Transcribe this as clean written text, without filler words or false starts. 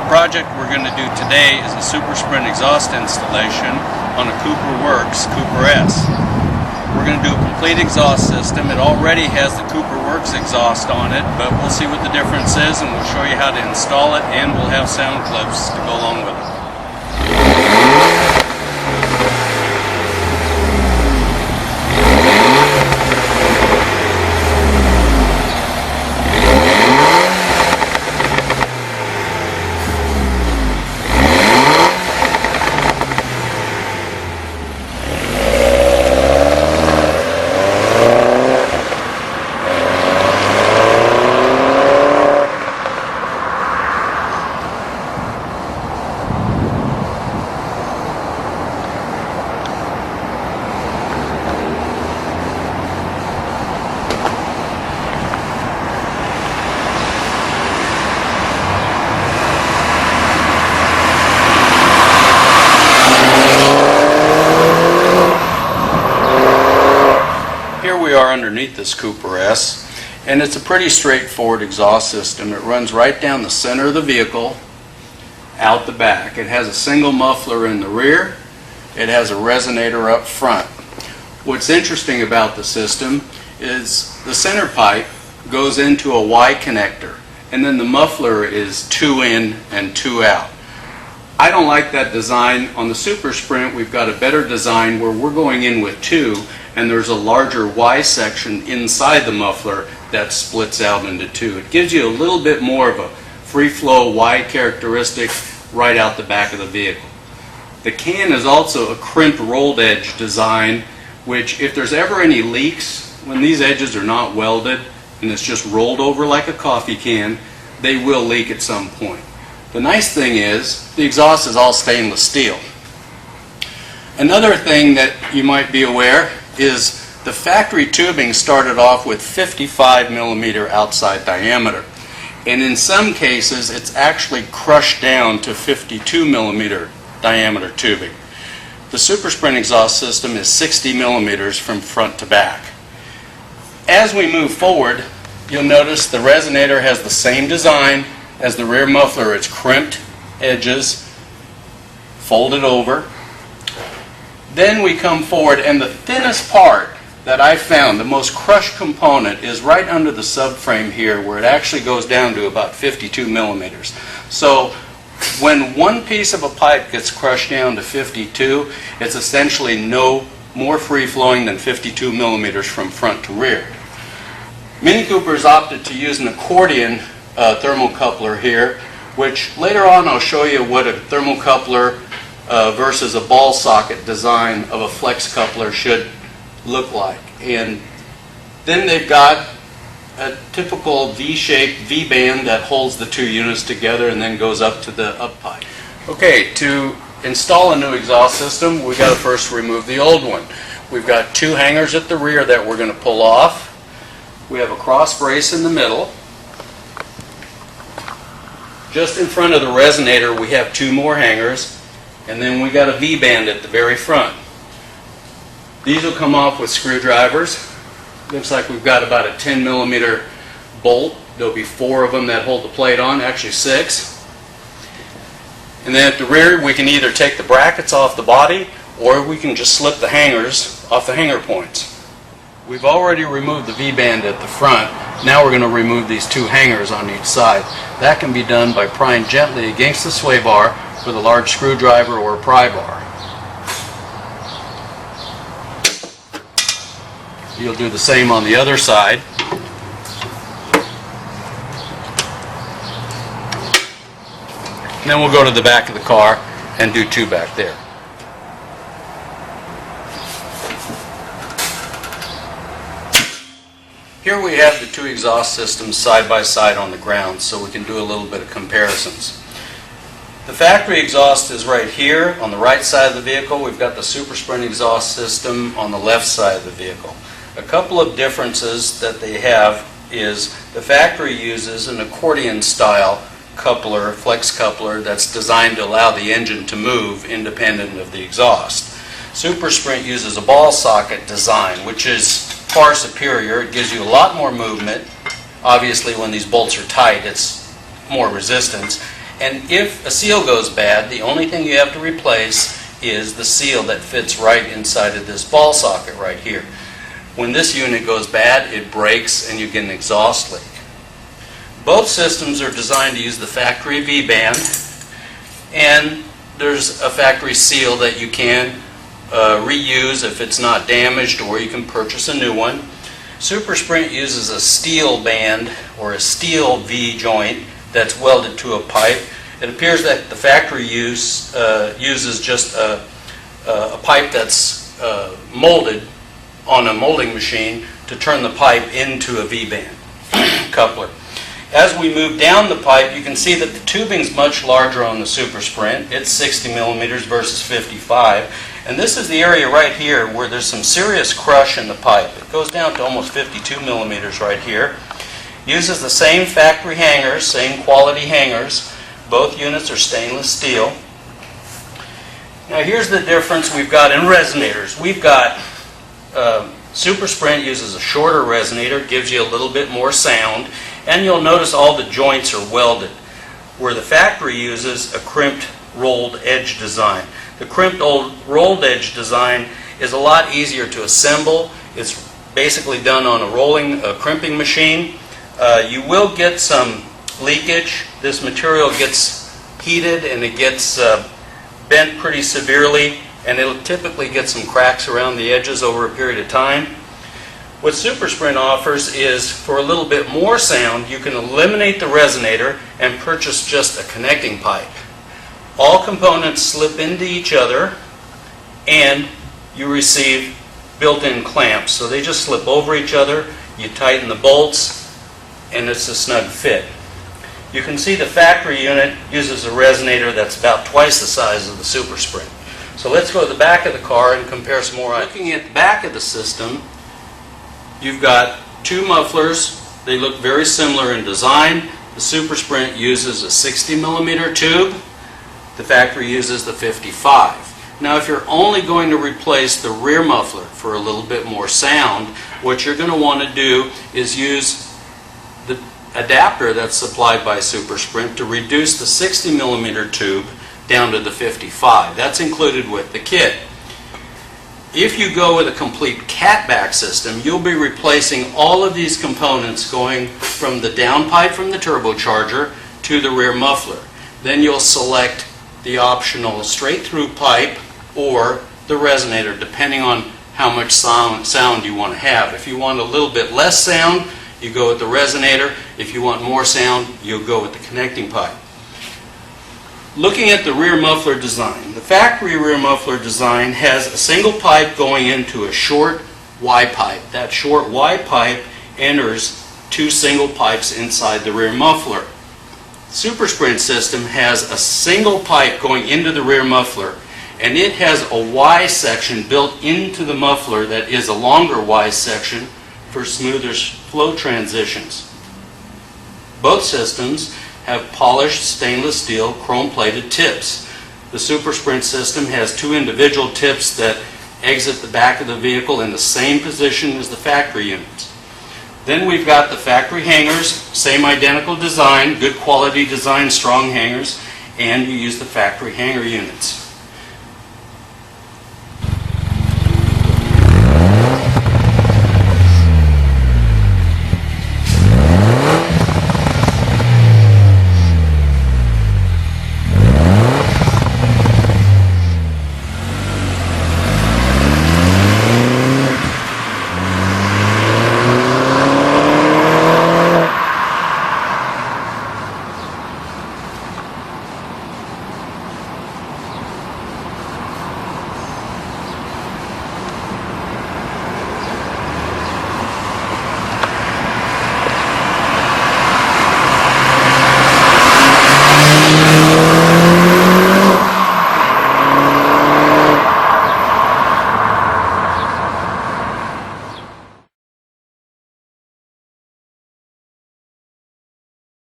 The project we're going to do today is a Super Sprint exhaust installation on a Cooper Works Cooper S. We're going to do a complete exhaust system. It already has the Cooper Works exhaust on it, but we'll see what the difference is and we'll show you how to install it, and we'll have sound clips to go along with it. Here we are underneath this Cooper S, and it's a pretty straightforward exhaust system. It runs right down the center of the vehicle, out the back. It has a single muffler in the rear. It has a resonator up front. What's interesting about the system is the center pipe goes into a Y connector, and then the muffler is 2 in and 2 out. I don't like that design. On the Super Sprint, we've got a better design where we're going in with 2, and there's a larger Y section inside the muffler that splits out into 2. It gives you a little bit more of a free flow Y characteristic right out the back of the vehicle. The can is also a crimped rolled edge design, which if there's ever any leaks, when these edges are not welded and it's just rolled over like a coffee can, they will leak at some point. The nice thing is the exhaust is all stainless steel. Another thing that you might be aware is the factory tubing started off with 55 millimeter outside diameter, and in some cases it's actually crushed down to 52 millimeter diameter tubing. The Super Sprint exhaust system is 60 millimeters from front to back. As we move forward, you'll notice the resonator has the same design as the rear muffler. It's crimped edges, folded over. Then we come forward, and the thinnest part that I found, the most crushed component, is right under the subframe here, where it actually goes down to about 52 millimeters. So when one piece of a pipe gets crushed down to 52, it's essentially no more free-flowing than 52 millimeters from front to rear. Mini Coopers opted to use an accordion thermocoupler here, which later on I'll show you what a thermocoupler versus a ball socket design of a flex coupler should look like. And then they've got a typical V-shaped V-band that holds the 2 units together and then goes up to the up pipe. Okay, to install a new exhaust system, we've got to first remove the old one. We've got 2 hangers at the rear that we're going to pull off. We have a cross brace in the middle. Just in front of the resonator we have 2 more hangers, and then we got a V-band at the very front. These will come off with screwdrivers. Looks like we've got about a 10 millimeter bolt. There'll be 4 of them that hold the plate on, actually 6. And then at the rear we can either take the brackets off the body, or we can just slip the hangers off the hanger points. We've already removed the V-band at the front. Now we're going to remove these 2 hangers on each side. That can be done by prying gently against the sway bar with a large screwdriver or a pry bar. You'll do the same on the other side. And then we'll go to the back of the car and do 2 back there. Here we have the 2 exhaust systems side by side on the ground, so we can do a little bit of comparisons. The factory exhaust is right here on the right side of the vehicle. We've got the Super Sprint exhaust system on the left side of the vehicle. A couple of differences that they have is the factory uses an accordion style coupler, flex coupler, that's designed to allow the engine to move independent of the exhaust. Super Sprint uses a ball socket design, which is far superior. It gives you a lot more movement. Obviously when these bolts are tight, it's more resistance, And if a seal goes bad, the only thing you have to replace is the seal that fits right inside of this ball socket right here. When this unit goes bad, it breaks and you get an exhaust leak. Both systems are designed to use the factory V-band, and there's a factory seal that you can reuse if it's not damaged, or you can purchase a new one. Super Sprint uses a steel band or a steel V-joint that's welded to a pipe. It appears that the factory uses just a pipe that's molded on a molding machine to turn the pipe into a V-band coupler. As we move down the pipe, you can see that the tubing's much larger on the Super Sprint. It's 60 millimeters versus 55. And this is the area right here where there's some serious crush in the pipe. It goes down to almost 52 millimeters right here. Uses the same factory hangers, same quality hangers. Both units are stainless steel. Now here's the difference we've got in resonators. We've got Super Sprint uses a shorter resonator, gives you a little bit more sound, and you'll notice all the joints are welded, where the factory uses a crimped rolled edge design. The crimped rolled edge design is a lot easier to assemble. It's basically done on a crimping machine. You will get some leakage. This material gets heated and it gets bent pretty severely, and it'll typically get some cracks around the edges over a period of time. What Super Sprint offers is, for a little bit more sound, you can eliminate the resonator and purchase just a connecting pipe. All components slip into each other, and you receive built-in clamps. So they just slip over each other, you tighten the bolts, and it's a snug fit. You can see the factory unit uses a resonator that's about twice the size of the Super Sprint. So let's go to the back of the car and compare some more items. Looking at the back of the system, you've got two mufflers. They look very similar in design. The Super Sprint uses a 60 millimeter tube. The factory uses the 55. Now if you're only going to replace the rear muffler for a little bit more sound, what you're going to want to do is use the adapter that's supplied by Super Sprint to reduce the 60 millimeter tube down to the 55. That's included with the kit. If you go with a complete catback system, you'll be replacing all of these components going from the downpipe from the turbocharger to the rear muffler. Then you'll select the optional straight-through pipe or the resonator, depending on how much sound you want to have. If you want a little bit less sound, you go with the resonator. If you want more sound, you'll go with the connecting pipe. Looking at the rear muffler design, the factory rear muffler design has a single pipe going into a short Y pipe. That short Y pipe enters two single pipes inside the rear muffler. Super Sprint system has a single pipe going into the rear muffler, and it has a Y section built into the muffler that is a longer Y section for smoother flow transitions. Both systems have polished stainless steel chrome-plated tips. The Super Sprint system has two individual tips that exit the back of the vehicle in the same position as the factory units. Then we've got the factory hangers, same identical design, good quality design, strong hangers, and you use the factory hanger units.